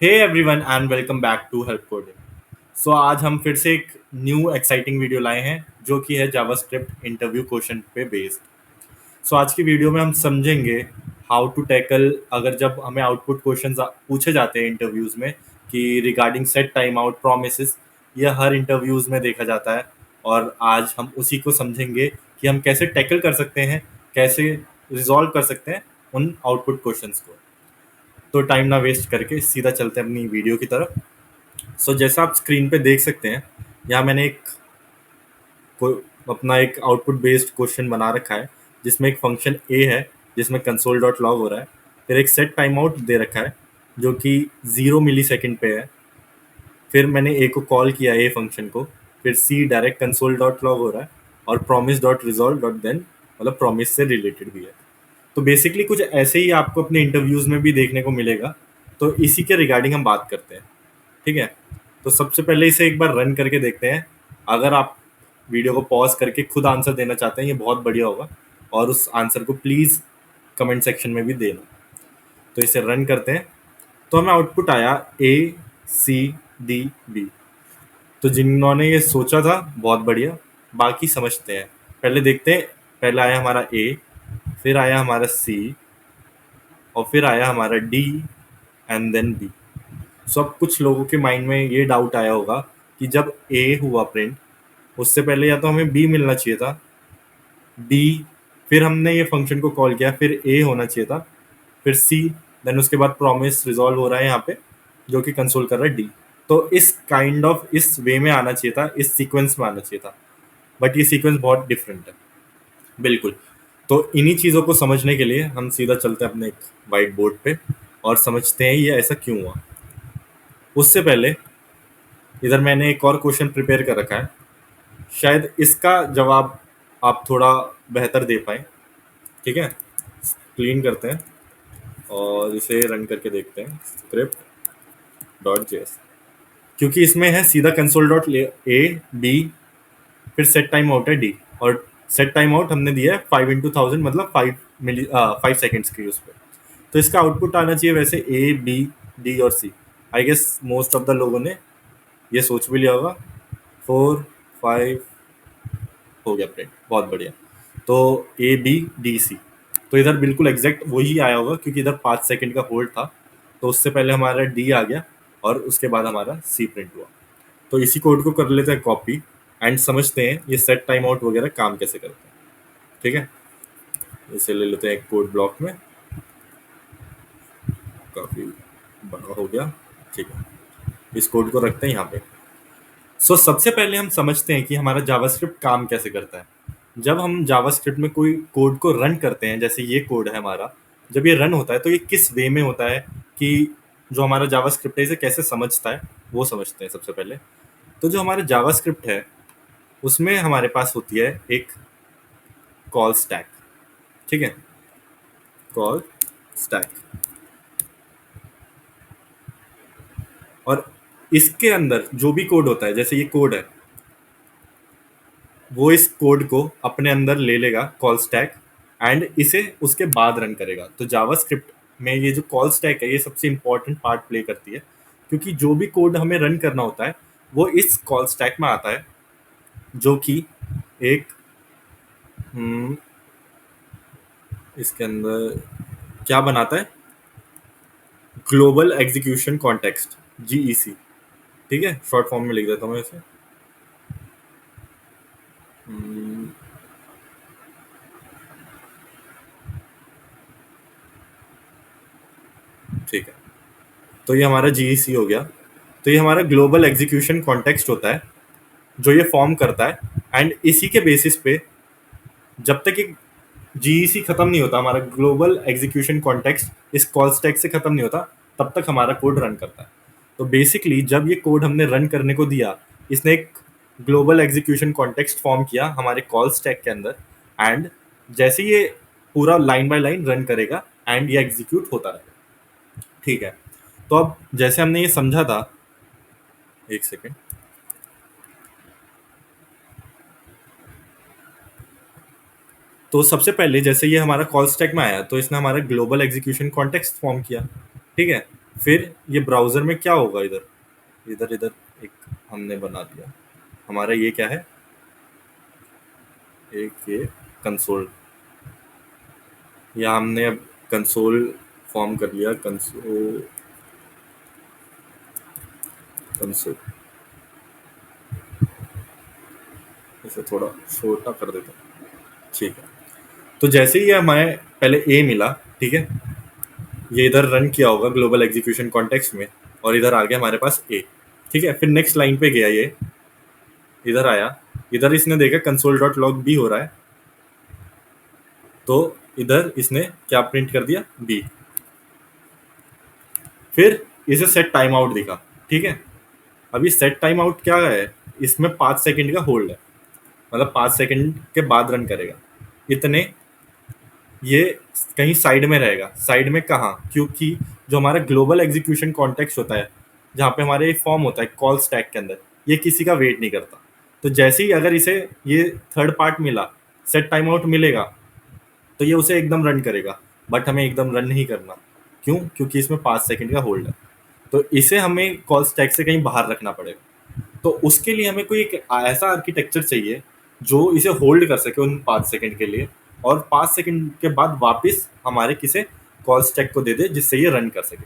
Hey everyone and welcome back to help coding. So आज हम फिर से एक न्यू एक्साइटिंग वीडियो लाए हैं जो कि है जावास्क्रिप्ट इंटरव्यू क्वेश्चन पे बेस्ड। सो आज की वीडियो में हम समझेंगे हाउ टू टैकल अगर जब हमें आउटपुट क्वेश्चंस पूछे जाते हैं इंटरव्यूज में कि regarding set time out promises. यह हर इंटरव्यूज में देखा जाता है और आज हम उसी को समझेंगे कि हम कैसे टैकल कर सकते हैं, कैसे रिजॉल्व कर सकते हैं उन आउटपुट क्वेश्चंस को। तो टाइम ना वेस्ट करके सीधा चलते हैं अपनी वीडियो की तरफ। जैसा आप स्क्रीन पे देख सकते हैं, यहाँ मैंने अपना एक आउटपुट बेस्ड क्वेश्चन बना रखा है जिसमें एक फंक्शन ए है जिसमें कंसोल डॉट लॉग हो रहा है। फिर एक सेट टाइम आउट दे रखा है जो कि 0 मिली सेकेंड पे है। फिर मैंने ए को कॉल किया ए फंक्शन को। फिर C direct console dot log हो रहा है और promise dot resolve dot then, मतलब प्रॉमिस से रिलेटेड भी है। तो बेसिकली कुछ ऐसे ही आपको अपने इंटरव्यूज में भी देखने को मिलेगा। तो इसी के रिगार्डिंग हम बात करते हैं, ठीक है। तो सबसे पहले इसे एक बार रन करके देखते हैं। अगर आप वीडियो को पॉज करके खुद आंसर देना चाहते हैं ये बहुत बढ़िया होगा, और उस आंसर को प्लीज़ कमेंट सेक्शन में भी देना। तो इसे रन करते हैं। तो हमें आउटपुट आया ACDB। तो जिन्होंने ये सोचा था बहुत बढ़िया, बाकी समझते हैं। पहले देखते हैं, पहले आया हमारा ए, फिर आया हमारा सी, और फिर आया हमारा डी एंड देन बी। अब कुछ लोगों के माइंड में ये डाउट आया होगा कि जब ए हुआ प्रिंट, उससे पहले या तो हमें बी मिलना चाहिए था, बी, फिर हमने ये फंक्शन को कॉल किया, फिर ए होना चाहिए था, फिर सी, देन उसके बाद प्रॉमिस रिजॉल्व हो रहा है यहाँ पे जो कि कंसोल कर रहा है डी। तो इस काइंड ऑफ इस वे में आना चाहिए था, इस सीक्वेंस में आना चाहिए था, बट ये सीक्वेंस बहुत डिफरेंट है बिल्कुल। तो इन्हीं चीज़ों को समझने के लिए हम सीधा चलते हैं अपने एक वाइट बोर्ड पे और समझते हैं ये ऐसा क्यों हुआ। उससे पहले इधर मैंने एक और क्वेश्चन प्रिपेयर कर रखा है, शायद इसका जवाब आप थोड़ा बेहतर दे पाए, ठीक है। क्लीन करते हैं और इसे रन करके देखते हैं स्क्रिप्ट डॉट जेएस, क्योंकि इसमें है सीधा कंसोल डॉट ए बी, फिर सेट टाइम आउट है डी, और सेट टाइम आउट हमने दिया है 5 into 1000, मतलब 5 सेकेंड्स की उस पर। तो इसका आउटपुट आना चाहिए वैसे ए बी डी और C. I guess most of the लोगों ने ये सोच भी लिया होगा। 4 5 हो गया प्रिंट, बहुत बढ़िया। तो ABDC, तो इधर बिल्कुल एग्जैक्ट वही आया होगा क्योंकि इधर 5 सेकंड का होल्ड था। तो उससे पहले हमारा डी आ गया और उसके बाद हमारा सी प्रिंट हुआ। तो इसी कोड को कर लेते हैं कॉपी एंड समझते हैं ये सेट टाइम आउट वगैरह काम कैसे करते हैं, ठीक है। इसे ले लेते हैं एक कोड ब्लॉक में, काफ़ी बड़ा हो गया, ठीक है। इस कोड को रखते हैं यहाँ पे। सबसे पहले हम समझते हैं कि हमारा जावास्क्रिप्ट काम कैसे करता है। जब हम जावास्क्रिप्ट में कोई कोड को रन करते हैं, जैसे ये कोड है हमारा, जब ये रन होता है तो ये किस वे में होता है कि जो हमारा जावास्क्रिप्ट है इसे कैसे समझता है, वो समझते हैं सबसे पहले। तो जो हमारा जावास्क्रिप्ट है उसमें हमारे पास होती है एक कॉल स्टैक, ठीक है, कॉल स्टैक। और इसके अंदर जो भी कोड होता है, जैसे ये कोड है, वो इस कोड को अपने अंदर ले लेगा कॉल स्टैक एंड इसे उसके बाद रन करेगा। तो जावास्क्रिप्ट में ये जो कॉल स्टैक है ये सबसे इंपॉर्टेंट पार्ट प्ले करती है, क्योंकि जो भी कोड हमें रन करना होता है वो इस कॉल स्टैक में आता है, जो कि एक इसके अंदर क्या बनाता है, ग्लोबल एग्जीक्यूशन कॉन्टेक्स्ट, GEC, ठीक है। शॉर्ट फॉर्म में लिख देता हूँ मैं इसे। हम्म, ठीक है। तो ये हमारा GEC हो गया। तो ये हमारा ग्लोबल एग्जीक्यूशन कॉन्टेक्स्ट होता है जो ये फॉर्म करता है, एंड इसी के बेसिस पे जब तक ये GEC खत्म नहीं होता, हमारा ग्लोबल एग्जीक्यूशन कॉन्टेक्स्ट इस कॉल स्टैक से खत्म नहीं होता, तब तक हमारा कोड रन करता है। तो बेसिकली जब ये कोड हमने रन करने को दिया, इसने एक ग्लोबल एग्जीक्यूशन कॉन्टेक्स्ट फॉर्म किया हमारे कॉल स्टैक के अंदर, एंड जैसे ये पूरा लाइन बाय लाइन रन करेगा एंड ये एग्जीक्यूट होता रहेगा, ठीक है। तो अब जैसे हमने ये समझा था, एक सेकेंड। तो सबसे पहले जैसे ये हमारा कॉल स्टैक में आया तो इसने हमारा ग्लोबल एग्जीक्यूशन कॉन्टेक्स्ट फॉर्म किया, ठीक है। फिर ये ब्राउज़र में क्या होगा इधर, इधर इधर एक हमने बना दिया, हमारा ये क्या है, एक ये कंसोल, या हमने अब कंसोल फॉर्म कर लिया, कंसोल कंसोल इसे थोड़ा छोटा कर देता हूँ, ठीक है। तो जैसे ही हमें पहले ए मिला, ठीक है, ये इधर रन किया होगा ग्लोबल एग्जीक्यूशन कॉन्टेक्स्ट में, और इधर आ गया हमारे पास ए, ठीक है। फिर नेक्स्ट लाइन पे गया ये, इधर आया, इधर इसने देखा कंसोल डॉट लॉग बी हो रहा है, तो इधर इसने क्या प्रिंट कर दिया, बी। फिर इसे सेट टाइम आउट दिखा, ठीक है। अभी सेट टाइम आउट क्या है, इसमें 5 सेकंड का होल्ड है, मतलब 5 सेकंड के बाद रन करेगा, इतने ये कहीं साइड में रहेगा। साइड में कहाँ, क्योंकि जो हमारा ग्लोबल एग्जीक्यूशन कॉन्टेक्स्ट होता है, जहाँ पे हमारे फॉर्म होता है कॉल स्टैक के अंदर, ये किसी का वेट नहीं करता। तो जैसे ही अगर इसे ये थर्ड पार्ट मिला, सेट टाइम आउट मिलेगा, तो ये उसे एकदम रन करेगा। बट हमें एकदम रन नहीं करना, क्यों, क्योंकि इसमें 5 सेकंड का होल्ड है, तो इसे हमें कॉल स्टैक से कहीं बाहर रखना पड़ेगा। तो उसके लिए हमें कोई एक ऐसा आर्किटेक्चर चाहिए जो इसे होल्ड कर सके उन 5 सेकंड के लिए, और 5 सेकंड के बाद वापस हमारे किसे कॉल स्टैक को दे दे, जिससे ये रन कर सके।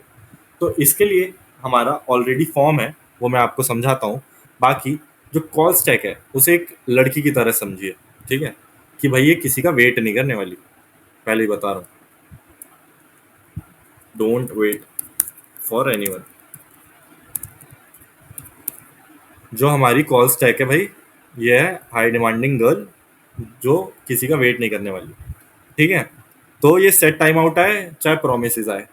तो इसके लिए हमारा ऑलरेडी फॉर्म है, वो मैं आपको समझाता हूँ। बाकी जो कॉल स्टैक है उसे एक लड़की की तरह समझिए, ठीक है, कि भाई ये किसी का वेट नहीं करने वाली, पहले ही बता रहा हूँ, डोंट वेट फॉर एनीवन। जो हमारी कॉल स्टैक है भाई, ये है हाई डिमांडिंग गर्ल, जो किसी का वेट नहीं करने वाली, ठीक है। तो ये सेट टाइम आउट आए चाहे प्रोमिस आए,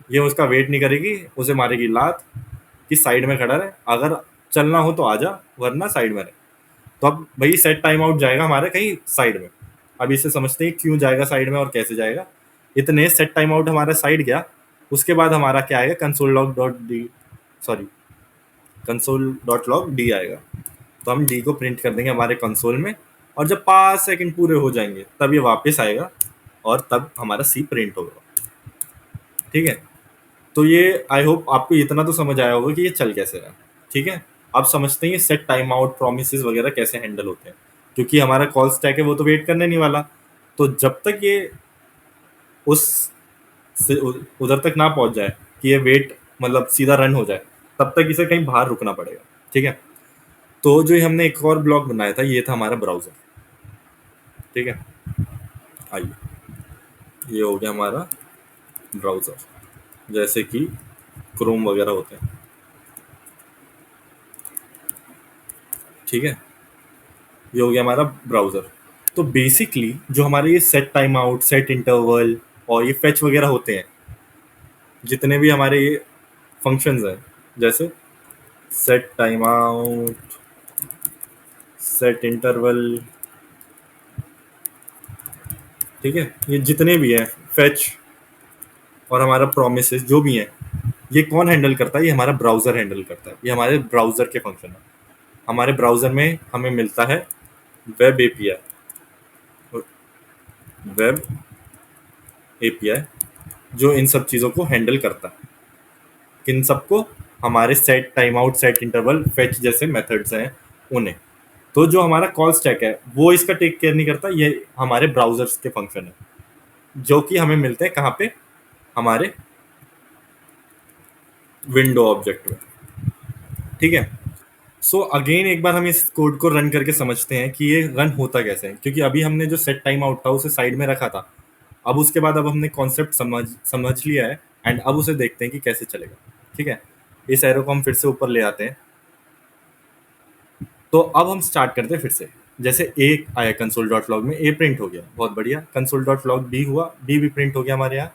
ये उसका वेट नहीं करेगी, उसे मारेगी लात कि साइड में खड़ा रहे, अगर चलना हो तो आजा, वरना साइड में रहे। तो अब भाई सेट टाइम आउट जाएगा हमारे कहीं साइड में। अब इसे समझते हैं क्यों जाएगा साइड में और कैसे जाएगा। इतने सेट टाइम आउट हमारा साइड गया, उसके बाद हमारा क्या आएगा, console log dot D, sorry, console dot log D आएगा। तो हम डी को प्रिंट कर देंगे हमारे कंसोल में, और जब 5 सेकंड पूरे हो जाएंगे तब ये वापस आएगा, और तब हमारा सी प्रिंट होगा, ठीक है। तो ये आई होप आपको इतना तो समझ आया होगा कि ये चल कैसे रहा है, ठीक है। अब समझते हैं ये सेट टाइम आउट प्रोमिस वगैरह कैसे हैंडल होते हैं, क्योंकि हमारा कॉल स्टैक है वो तो वेट करने नहीं वाला। तो जब तक ये उस उधर तक ना पहुंच जाए कि ये वेट मतलब सीधा रन हो जाए, तब तक इसे कहीं बाहर रुकना पड़ेगा, ठीक है। तो जो ये हमने एक और ब्लॉक बनाया था, ये था हमारा ब्राउजर, ठीक है। आइए, ये हो गया हमारा ब्राउजर, जैसे कि क्रोम वगैरह होते हैं, ठीक है। ये हो गया हमारा ब्राउजर। तो बेसिकली जो हमारे ये set time out, set interval और ये फेच वगैरह होते हैं, जितने भी हमारे ये फंक्शंस हैं, जैसे set time out, set interval, ठीक है, ये जितने भी हैं, फेच और हमारा प्रोमिस जो भी हैं, ये कौन हैंडल करता है, ये हमारा ब्राउजर हैंडल करता है। ये हमारे ब्राउजर के फंक्शन है। हमारे ब्राउजर में हमें मिलता है वेब एपीआई, वेब एपीआई जो इन सब चीज़ों को हैंडल करता है। किन सबको, हमारे set time out, set interval, fetch जैसे मेथड्स हैं उन्हें। तो जो हमारा कॉल स्टैक है वो इसका टेक केयर नहीं करता, ये हमारे ब्राउजर्स के फंक्शन है, जो कि हमें मिलते हैं कहाँ पे, हमारे विंडो ऑब्जेक्ट में, ठीक है। सो अगेन एक बार हम इस कोड को रन करके समझते हैं कि ये रन होता कैसे है, क्योंकि अभी हमने जो सेट टाइम आउट था उसे साइड में रखा था। अब उसके बाद अब हमने कॉन्सेप्ट समझ लिया है, एंड अब उसे देखते हैं कि कैसे चलेगा, ठीक है। इस एरो को हम फिर से ऊपर ले आते हैं। तो अब हम स्टार्ट करते हैं फिर से। जैसे ए आया कंसोल डॉट लॉग में, ए प्रिंट हो गया, बहुत बढ़िया। कंसोल डॉट लॉग बी हुआ, बी भी प्रिंट हो गया हमारे यहाँ।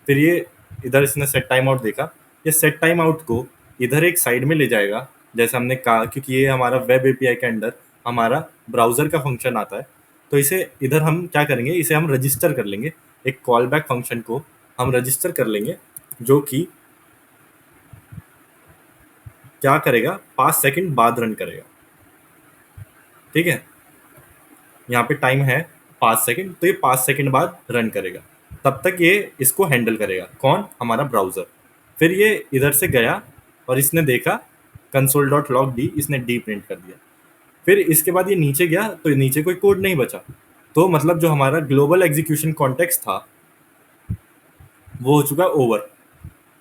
फिर ये इधर इसने सेट टाइम आउट देखा, ये सेट टाइम आउट को इधर एक साइड में ले जाएगा, जैसे हमने कहा, क्योंकि ये हमारा वेब एपीआई के अंडर हमारा ब्राउजर का फंक्शन आता है। तो इसे इधर हम क्या करेंगे, इसे हम रजिस्टर कर लेंगे, एक कॉल बैक फंक्शन को हम रजिस्टर कर लेंगे, जो कि क्या करेगा, 5 सेकंड बाद रन करेगा, ठीक है। यहाँ पे टाइम है 5 सेकंड, तो ये 5 सेकंड बाद रन करेगा। तब तक ये इसको हैंडल करेगा, कौन, हमारा ब्राउजर। फिर ये इधर से गया और इसने देखा कंसोल डॉट लॉग डी, इसने डी प्रिंट कर दिया। फिर इसके बाद ये नीचे गया तो नीचे कोई कोड नहीं बचा। तो मतलब जो हमारा ग्लोबल एग्जीक्यूशन कॉन्टेक्स्ट था वो हो चुका ओवर।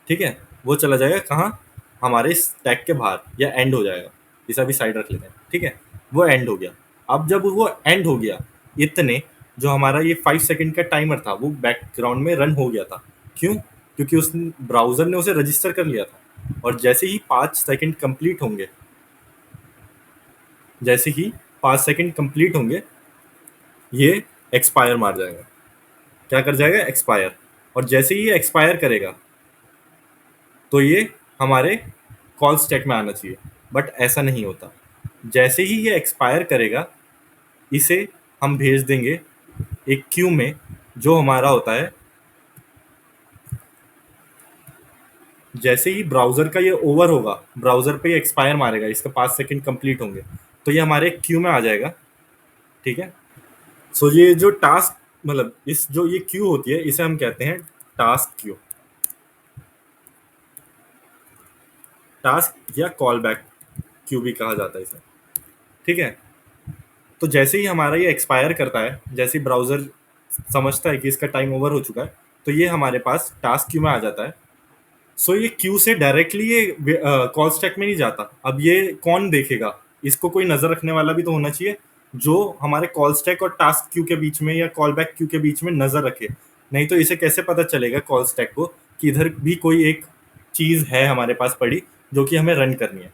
ठीक है, वो चला जाएगा कहाँ, हमारे स्टैक के बाहर, या एंड हो जाएगा। इसे अभी साइड रख लेते हैं। ठीक है, वो एंड हो गया। अब जब वो एंड हो गया, इतने जो हमारा ये 5 सेकंड का टाइमर था वो बैकग्राउंड में रन हो गया था। क्यों? क्योंकि उस ब्राउजर ने उसे रजिस्टर कर लिया था। और जैसे ही 5 सेकंड कंप्लीट होंगे, जैसे ही 5 सेकंड कंप्लीट होंगे, ये एक्सपायर मार जाएगा। क्या कर जाएगा? एक्सपायर। और जैसे ही ये एक्सपायर करेगा तो ये हमारे कॉल स्टैक में आना चाहिए, बट ऐसा नहीं होता। जैसे ही ये एक्सपायर करेगा, इसे हम भेज देंगे एक क्यू में, जो हमारा होता है, जैसे ही ब्राउजर का ये ओवर होगा, ब्राउजर पे ये एक्सपायर मारेगा, इसका 5 सेकंड कंप्लीट होंगे, तो ये हमारे क्यू में आ जाएगा। ठीक है, सो ये जो टास्क, मतलब इस जो ये क्यू होती है, इसे हम कहते हैं टास्क क्यू, टास्क या कॉल बैक क्यू भी कहा जाता है इसे। ठीक है, तो जैसे ही हमारा ये एक्सपायर करता है, जैसे ही ब्राउजर समझता है कि इसका टाइम ओवर हो चुका है, तो ये हमारे पास टास्क क्यू में आ जाता है। सो ये क्यू से डायरेक्टली ये कॉल स्टैक में नहीं जाता। अब ये कौन देखेगा? इसको कोई नजर रखने वाला भी तो होना चाहिए, जो हमारे कॉल स्टैक और टास्क क्यू के बीच में या कॉल बैक क्यू के बीच में नजर रखे। नहीं तो इसे कैसे पता चलेगा कॉल स्टैक को कि इधर भी कोई एक चीज है हमारे पास पड़ी जो कि हमें रन करनी है?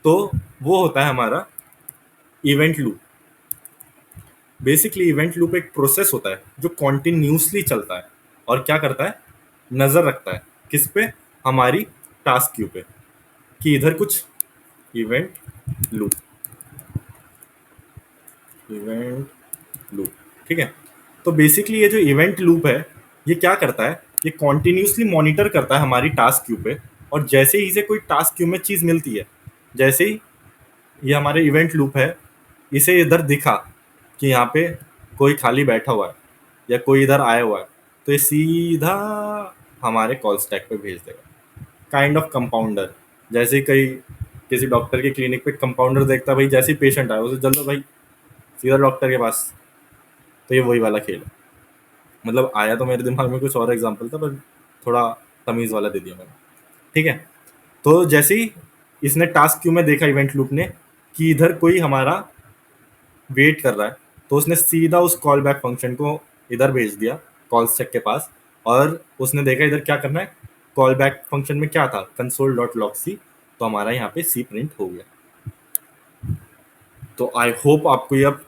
तो वो होता है हमारा event loop. Basically event loop एक प्रोसेस होता है जो कॉन्टिन्यूसली चलता है और क्या करता है, नजर रखता है किस पे, हमारी टास्क क्यू पे, कि इधर कुछ इवेंट लूप, इवेंट लूप। ठीक है, तो बेसिकली ये जो इवेंट लूप है, ये क्या करता है, ये कॉन्टिन्यूसली मॉनिटर करता है हमारी टास्क क्यू पे। और जैसे ही इसे कोई टास्क क्यू में चीज मिलती है, जैसे ही ये हमारे इवेंट लूप है, इसे इधर दिखा कि यहाँ पे कोई खाली बैठा हुआ है या कोई इधर आया हुआ है, तो ये सीधा हमारे कॉल स्टैक पे भेज देगा। Kind of compounder. जैसे कई किसी डॉक्टर के क्लिनिक पे कंपाउंडर देखता है, भाई जैसे ही पेशेंट आया उसे जल्द भाई सीधा डॉक्टर के पास। तो ये वही वाला खेल है। मतलब आया तो मेरे दिमाग में कुछ और एग्जांपल था, पर थोड़ा तमीज़ वाला दे दिया मैंने। ठीक है, तो जैसे ही इसने टास्क क्यू में देखा इवेंट लूप ने कि इधर कोई हमारा वेट कर रहा है, तो उसने सीधा उस कॉल बैक फंक्शन को इधर भेज दिया कॉल स्टैक के पास। और उसने देखा इधर क्या करना है, कॉल बैक फंक्शन में क्या था, कंसोल डॉट लॉग सी, तो हमारा यहाँ पे सी प्रिंट हो गया। तो आई होप आपको ये अब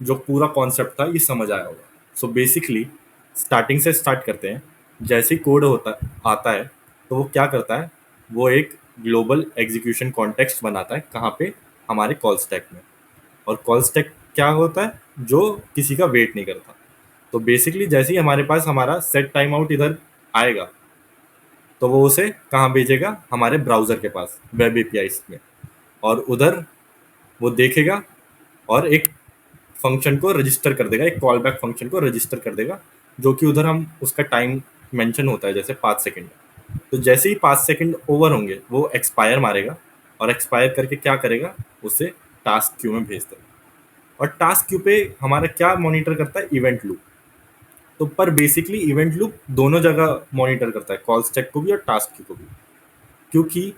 जो पूरा कॉन्सेप्ट था ये समझ आया होगा। सो बेसिकली स्टार्टिंग से स्टार्ट करते हैं। जैसे ही कोड होता आता है, तो वो क्या करता है, वो एक ग्लोबल एग्जीक्यूशन कॉन्टेक्स्ट बनाता है कहाँ पे, हमारे कॉल स्टैक में। और कॉल स्टैक क्या होता है, जो किसी का वेट नहीं करता। तो बेसिकली जैसे ही हमारे पास हमारा सेट टाइम आउट इधर आएगा, तो वो उसे कहाँ भेजेगा, हमारे ब्राउज़र के पास, वेब एपीआई में। और उधर वो देखेगा और एक फंक्शन को रजिस्टर कर देगा, एक कॉल बैक फंक्शन को रजिस्टर कर देगा, जो कि उधर हम उसका टाइम मेंशन होता है जैसे 5 सेकंड। तो जैसे ही 5 सेकंड ओवर होंगे, वो एक्सपायर मारेगा। और एक्सपायर करके क्या करेगा, उसे टास्क क्यू में भेज देगा। और टास्क क्यू पे हमारा क्या मॉनिटर करता है, इवेंट लूप। तो पर बेसिकली इवेंट लूप दोनों जगह मॉनिटर करता है, कॉल स्टैक को भी और टास्क क्यू को भी। क्योंकि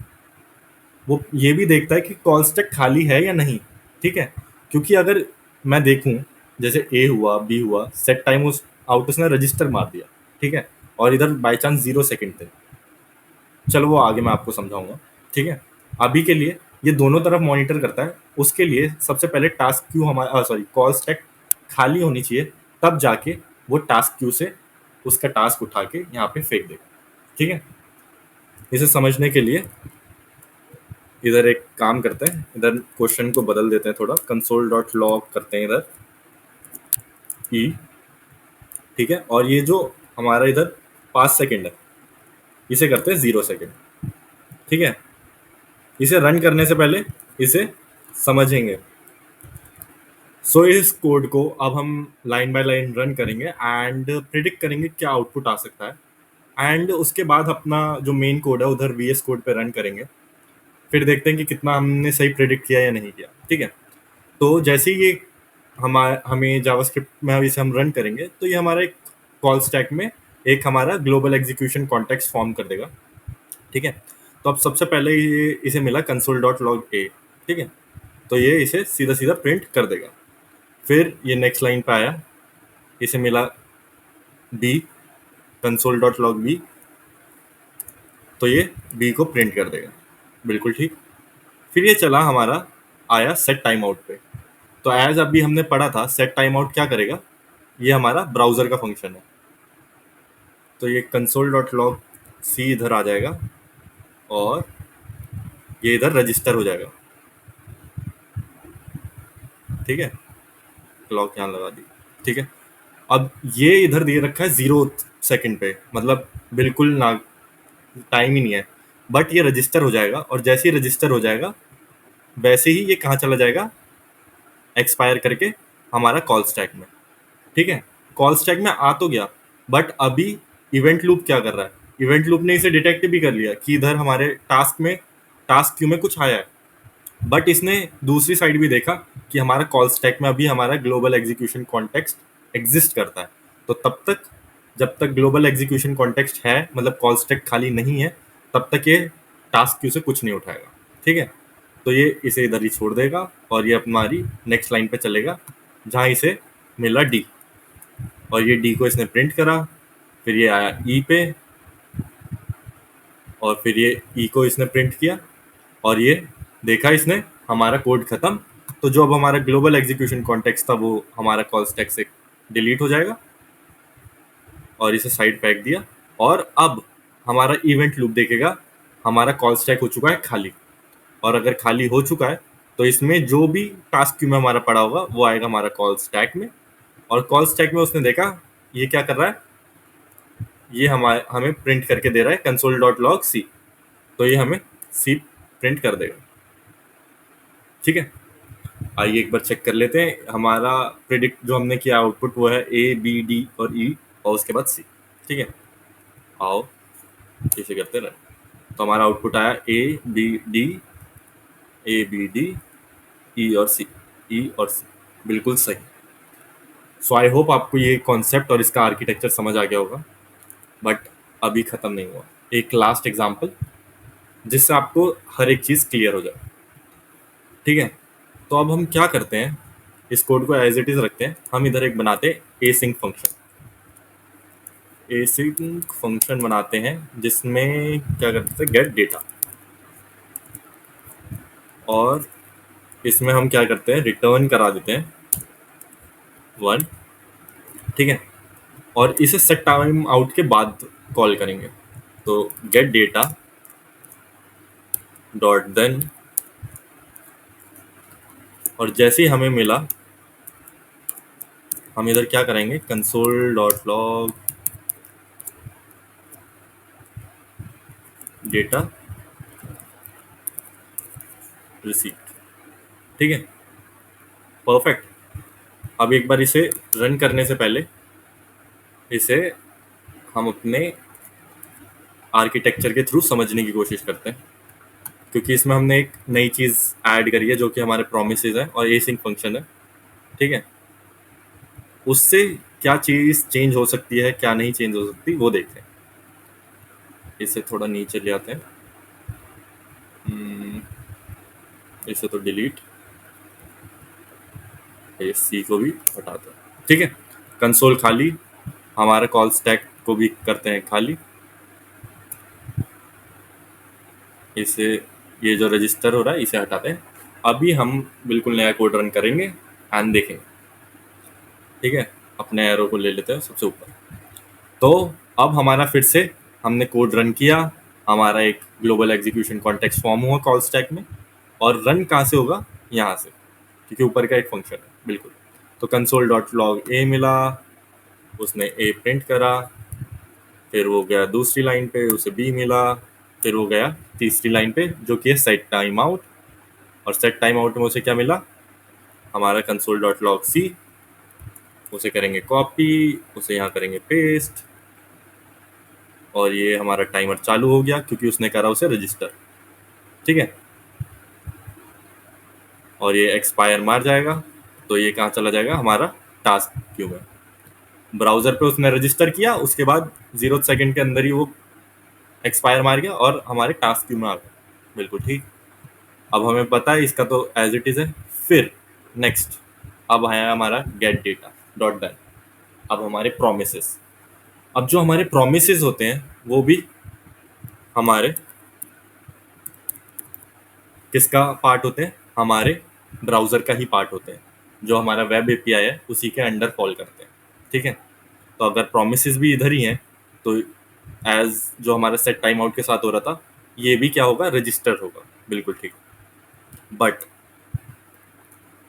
वो ये भी देखता है कि कॉल स्टैक खाली है या नहीं। ठीक है, क्योंकि अगर मैं देखूं, जैसे ए हुआ, बी हुआ, सेट टाइम उस आउट उसने रजिस्टर मार दिया, ठीक है, और इधर बाई चांस 0 सेकंड थे, चलो वो आगे मैं आपको समझाऊंगा। ठीक है, अभी के लिए ये दोनों तरफ मॉनिटर करता है। उसके लिए सबसे पहले टास्क क्यू हमारा, सॉरी, कॉल स्टैक खाली होनी चाहिए, तब जाके वो टास्क क्यू से उसका टास्क उठा के यहाँ पे फेंक देगा। ठीक है, इसे समझने के लिए इधर एक काम करते हैं, इधर क्वेश्चन को बदल देते हैं थोड़ा, कंसोल डॉट लॉग करते हैं इधर ई। ठीक है, और ये जो हमारा इधर 5 सेकंड है, इसे करते हैं 0 सेकंड। ठीक है, इसे रन करने से पहले इसे समझेंगे। सो इस कोड को अब हम लाइन बाय लाइन रन करेंगे एंड प्रिडिक्ट करेंगे क्या आउटपुट आ सकता है। एंड उसके बाद अपना जो मेन कोड है उधर वी एस कोड पे रन करेंगे। फिर देखते हैं कि कितना हमने सही प्रेडिक्ट किया या नहीं किया। ठीक है, तो जैसे ही ये हमें जावास्क्रिप्ट में अब इसे हम रन करेंगे तो ये हमारा एक कॉल स्टैक में एक हमारा ग्लोबल एग्जीक्यूशन कॉन्टेक्स्ट फॉर्म कर देगा। ठीक है, तो अब सबसे पहले ये इसे मिला कंसोल डॉट लॉग ए। ठीक है, तो ये इसे सीधा सीधा प्रिंट कर देगा। फिर ये नेक्स्ट लाइन पे आया, इसे मिला B, console dot log B, तो ये बी को प्रिंट कर देगा। बिल्कुल ठीक। फिर ये चला हमारा, आया सेट टाइम आउट पे। तो एज अभी हमने पढ़ा था सेट टाइम आउट क्या करेगा, ये हमारा ब्राउजर का फंक्शन है। तो ये कंसोल डॉट लॉग सी इधर आ जाएगा और ये इधर रजिस्टर हो जाएगा। ठीक है, क्लॉक यहाँ लगा दी। ठीक है, अब ये इधर दे रखा है 0 सेकंड पे, मतलब बिल्कुल ना, टाइम ही नहीं है। बट ये रजिस्टर हो जाएगा और जैसे ही रजिस्टर हो जाएगा वैसे ही ये कहाँ चला जाएगा, एक्सपायर करके हमारा कॉल स्टैक में। ठीक है, कॉल स्टैक में आ तो गया, बट अभी इवेंट लूप क्या कर रहा है, इवेंट लूप ने इसे डिटेक्ट भी कर लिया कि इधर हमारे टास्क में, टास्क क्यू में कुछ आया है। बट इसने दूसरी साइड भी देखा कि हमारा कॉल स्टैक में अभी हमारा ग्लोबल एग्जीक्यूशन कॉन्टेक्स्ट एग्जिस्ट करता है। तो तब तक, जब तक ग्लोबल एग्जीक्यूशन कॉन्टेक्स्ट है, मतलब कॉल स्टैक खाली नहीं है, तब तक ये टास्क क्यू से कुछ नहीं उठाएगा। ठीक है, तो ये इसे इधर ही छोड़ देगा और ये हमारी नेक्स्ट लाइन पे चलेगा जहाँ इसे मिला डी, और ये डी को इसने प्रिंट करा। फिर ये आया ई पे और फिर ये ई को इसने प्रिंट किया और ये देखा इसने हमारा कोड खत्म। तो जो अब हमारा ग्लोबल एग्जीक्यूशन कॉन्टेक्स्ट था वो हमारा कॉल स्टैक से डिलीट हो जाएगा और इसे साइड फेंक दिया। और अब हमारा इवेंट लूप देखेगा हमारा कॉल स्टैक हो चुका है खाली, और अगर खाली हो चुका है तो इसमें जो भी टास्क क्यू में हमारा पड़ा होगा वो आएगा हमारा कॉल स्टैक में। और कॉल स्टैक में उसने देखा ये क्या कर रहा है, ये हमें प्रिंट करके दे रहा है कंसोल डॉट लॉग सी, तो ये हमें सी प्रिंट कर देगा। ठीक है, आइए एक बार चेक कर लेते हैं। हमारा प्रिडिक्ट जो हमने किया आउटपुट वो है ए बी डी और ई और उसके बाद सी। ठीक है, आओ इसे करते रहे। तो हमारा आउटपुट आया A B D, A B D, E और सी, ई और सी, बिल्कुल सही। सो आई होप आपको ये कॉन्सेप्ट और इसका आर्किटेक्चर समझ आ गया होगा। बट अभी ख़त्म नहीं हुआ, एक लास्ट एग्जांपल जिससे आपको हर एक चीज़ क्लियर हो जाए। ठीक है, तो अब हम क्या करते हैं, इस कोड को एज इट इज़ रखते हैं। हम इधर एक बनाते हैं एसिंक फंक्शन, एसिंक फंक्शन बनाते हैं जिसमें क्या करते हैं, गेट डेटा, और इसमें हम क्या करते हैं, रिटर्न करा देते हैं 1। ठीक है, और इसे सेट टाइम आउट के बाद कॉल करेंगे। तो गेट डेटा डॉट देन, और जैसे ही हमें मिला हम इधर क्या करेंगे, console dot log data received. ठीक है, परफेक्ट। अब एक बार इसे रन करने से पहले इसे हम अपने आर्किटेक्चर के थ्रू समझने की कोशिश करते हैं, क्योंकि इसमें हमने एक नई चीज़ ऐड करी है जो कि हमारे प्रोमिसेस है और एसिंक फंक्शन है। ठीक है, उससे क्या चीज़ चेंज हो सकती है, क्या नहीं चेंज हो सकती, वो देखते हैं। इसे थोड़ा नीचे ले आते हैं, इसे तो डिलीट, इस सी को भी हटाते हैं। ठीक है, कंसोल खाली, हमारे कॉल स्टैक को भी करते हैं खाली। इसे, ये जो रजिस्टर हो रहा है इसे हटाते हैं। अभी हम बिल्कुल नया कोड रन करेंगे एंड देखेंगे। ठीक है, अपने एरो को ले लेते हैं सबसे ऊपर। तो अब हमारा फिर से हमने कोड रन किया, हमारा एक ग्लोबल एग्जीक्यूशन कॉन्टेक्स्ट फॉर्म हुआ कॉल स्टैक में, और रन कहाँ से होगा, यहाँ से, क्योंकि ऊपर का एक फंक्शन है। बिल्कुल, तो कंसोल डॉट लॉग ए मिला, उसने ए प्रिंट करा, फिर वो गया दूसरी लाइन पे, उसे बी मिला, फिर वो गया तीसरी लाइन पे जो कि है सेट टाइम आउट, और सेट टाइम आउट में उसे क्या मिला, हमारा कंसोल डॉट लॉग सी, उसे करेंगे कॉपी, उसे यहाँ करेंगे पेस्ट, और ये हमारा टाइमर चालू हो गया क्योंकि उसने करा उसे रजिस्टर। ठीक है, और ये एक्सपायर मार जाएगा तो ये कहाँ चला जाएगा, हमारा टास्क क्यू में। ब्राउजर पे उसने रजिस्टर किया, उसके बाद 0 सेकंड के अंदर ही वो एक्सपायर मार गया और हमारे टास्क क्यू में आ गया। बिल्कुल ठीक। अब हमें पता है इसका तो एज इट इज है। फिर नेक्स्ट, अब है हमारा गेट डेटा डॉट डन। अब हमारे प्रोमिसेस, अब जो हमारे प्रोमिसेस होते हैं वो भी हमारे किसका पार्ट होते हैं, हमारे ब्राउजर का ही पार्ट होते हैं। जो हमारा वेब एपीआई है उसी के अंडर फॉल करते हैं। ठीक है, तो अगर प्रोमिसेस भी इधर ही हैं तो एज जो हमारा सेट टाइम आउट के साथ हो रहा था, ये भी क्या होगा, रजिस्टर होगा। बिल्कुल ठीक। बट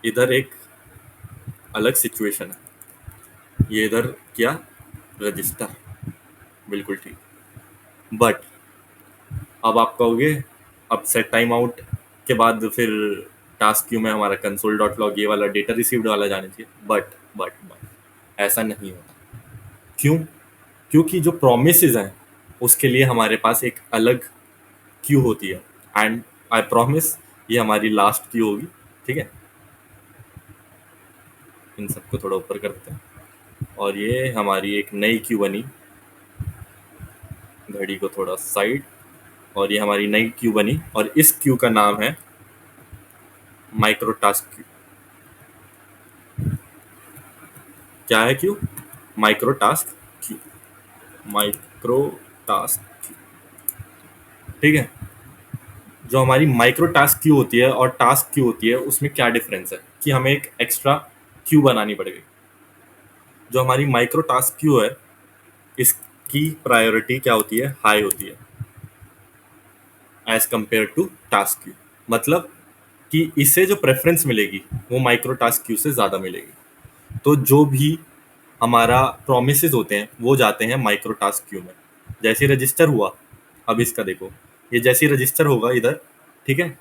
इधर एक अलग सिचुएशन है, ये इधर क्या, रजिस्टर। बिल्कुल ठीक। बट अब आप कहोगे अब सेट टाइम आउट के बाद फिर टास्क क्यू में हमारा कंसोल डॉट लॉग ये वाला डेटा रिसीव्ड वाला जाना चाहिए। बट ऐसा नहीं होता। क्यों? क्योंकि जो प्रोमिसेस हैं उसके लिए हमारे पास एक अलग क्यू होती है। एंड आई प्रॉमिस ये हमारी लास्ट क्यू होगी। ठीक है, इन सबको थोड़ा ऊपर करते हैं और ये हमारी एक नई क्यू बनी। घड़ी को थोड़ा साइड, और ये हमारी नई क्यू बनी और इस क्यू का नाम है माइक्रो टास्क क्यू। क्या है Q? Micro task Q. Micro task. ठीक है, जो हमारी माइक्रो टास्क क्यू होती है और टास्क क्यू होती है उसमें क्या डिफरेंस है कि हमें एक एक्स्ट्रा क्यू बनानी पड़ेगी। जो हमारी माइक्रो टास्क क्यू है इसकी प्रायोरिटी क्या होती है, हाई होती है as compare to task queue. मतलब कि इसे जो प्रेफरेंस मिलेगी वो माइक्रो टास्क क्यू से ज़्यादा मिलेगी। तो जो भी हमारा प्रोमिसेस होते हैं वो जाते हैं माइक्रो टास्क क्यू में। जैसे रजिस्टर हुआ, अब इसका देखो, ये जैसे ही रजिस्टर होगा इधर, ठीक है,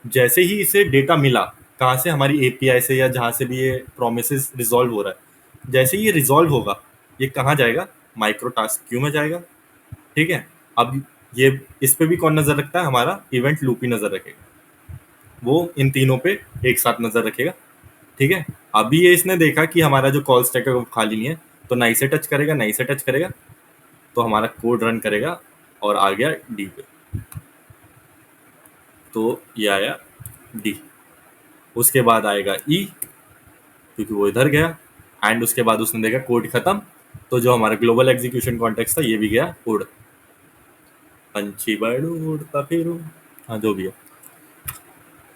जैसे ही इसे डेटा मिला कहाँ से, हमारी एपीआई से या जहाँ से भी ये प्रोमिसेस रिजॉल्व हो रहा है, जैसे ही ये रिजॉल्व होगा ये कहाँ जाएगा, माइक्रो टास्क क्यू में जाएगा। ठीक है, अब ये इस पे भी कौन नज़र रखता है, हमारा इवेंट लूप ही नज़र रखेगा। वो इन तीनों पे एक साथ नज़र रखेगा। ठीक है, अभी ये इसने देखा कि हमारा जो कॉल स्टैक है वो खाली नहीं है, तो ना इसे टच करेगा ना इसे टच करेगा, तो हमारा कोड रन करेगा और आ गया डी पे। तो ये आया डी, उसके बाद आएगा ई क्योंकि वो इधर गया, एंड उसके बाद उसने देखा कोड खत्म, तो जो हमारा ग्लोबल एग्जीक्यूशन कॉन्टेक्स्ट था ये भी गया उड़। पंछी बड़ उड़ता फिरूं, हाँ जो भी है।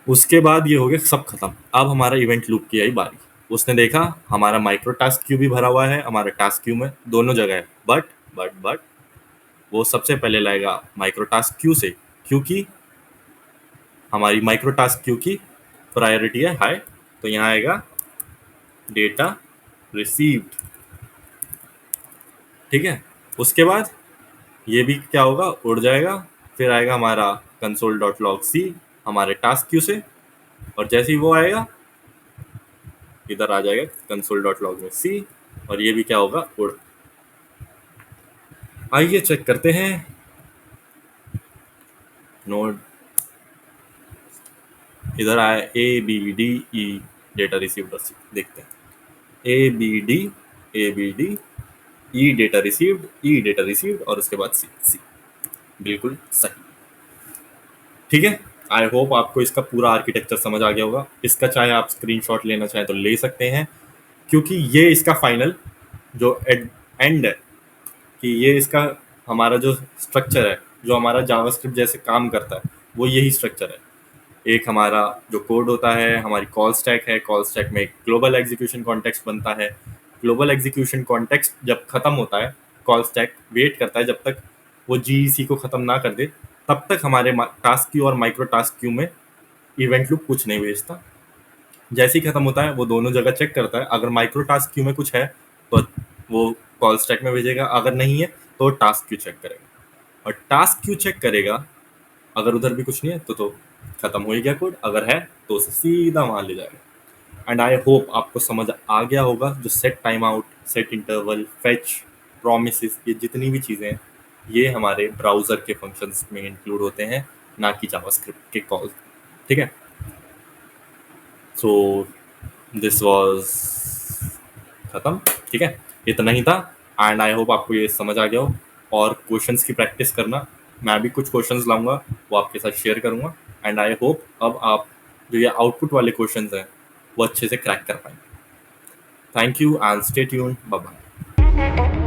उसके बाद ये हो गया सब खत्म। अब हमारा इवेंट लूप की आई बारी। उसने देखा हमारा माइक्रो टास्क क्यू भी भरा हुआ है, हमारा टास्क क्यू में दोनों जगह है, बट वो सबसे पहले लाएगा माइक्रो टास्क क्यू से, क्योंकि हमारी माइक्रो टास्क क्यू की प्रायोरिटी है हाई। तो यहाँ आएगा डेटा रिसीव्ड। ठीक है, उसके बाद ये भी क्या होगा, उड़ जाएगा। फिर आएगा हमारा कंसोल डॉट लॉग सी हमारे टास्क क्यू से, और जैसे ही वो आएगा इधर आ जाएगा कंसोल डॉट लॉग में सी, और ये भी क्या होगा, उड़। आइए चेक करते हैं नोड। इधर आया A B D E data received, देखते हैं A B D, A B D, E data received, E data received, और उसके बाद सी सी। बिल्कुल सही। ठीक है, आई होप आपको इसका पूरा आर्किटेक्चर समझ आ गया होगा। इसका चाहे आप स्क्रीनशॉट लेना चाहें तो ले सकते हैं, क्योंकि ये इसका फाइनल जो एंड है, कि ये इसका हमारा जो स्ट्रक्चर है, जो हमारा जावास्क्रिप्ट जैसे काम करता है वो यही स्ट्रक्चर है। एक हमारा जो कोड होता है, हमारी कॉल स्टैक है, कॉल स्टैक में एक ग्लोबल एग्जीक्यूशन कॉन्टेक्स्ट बनता है। ग्लोबल एग्जीक्यूशन कॉन्टेक्स्ट जब खत्म होता है, कॉल स्टैक वेट करता है जब तक वो जीईसी को ख़त्म ना कर दे, तब तक हमारे टास्क क्यू और माइक्रो टास्क क्यू में इवेंट लूप कुछ नहीं भेजता। जैसे ही खत्म होता है वो दोनों जगह चेक करता है, अगर माइक्रो टास्क क्यू में कुछ है तो वो कॉल स्टैक में भेजेगा, अगर नहीं है तो टास्क क्यू चेक करेगा, और टास्क क्यू चेक करेगा, अगर उधर भी कुछ नहीं है तो खत्म हो ही गया कोड, अगर है तो उसे सीधा वहाँ ले जाएगा। एंड आई होप आपको समझ आ गया होगा जो set time out, set interval, fetch, promises, ये जितनी भी चीज़ें हैं ये हमारे ब्राउज़र के फंक्शंस में इंक्लूड होते हैं, ना कि जावास्क्रिप्ट के कॉल। ठीक है? सो दिस वाज़ खत्म। ठीक है? इतना ही था एंड आई होप आपको ये समझ आ गया हो। और क्वेश्चंस की प्रैक्टिस करना, मैं भी कुछ क्वेश्चंस लाऊँगा, वो आपके साथ शेयर करूँगा एंड आई होप अब आप जो ये आउटपुट वाले क्वेश्चंस हैं, वो अच्छे से क्रैक कर पाएँगे। Thank you and stay tuned. Bye bye.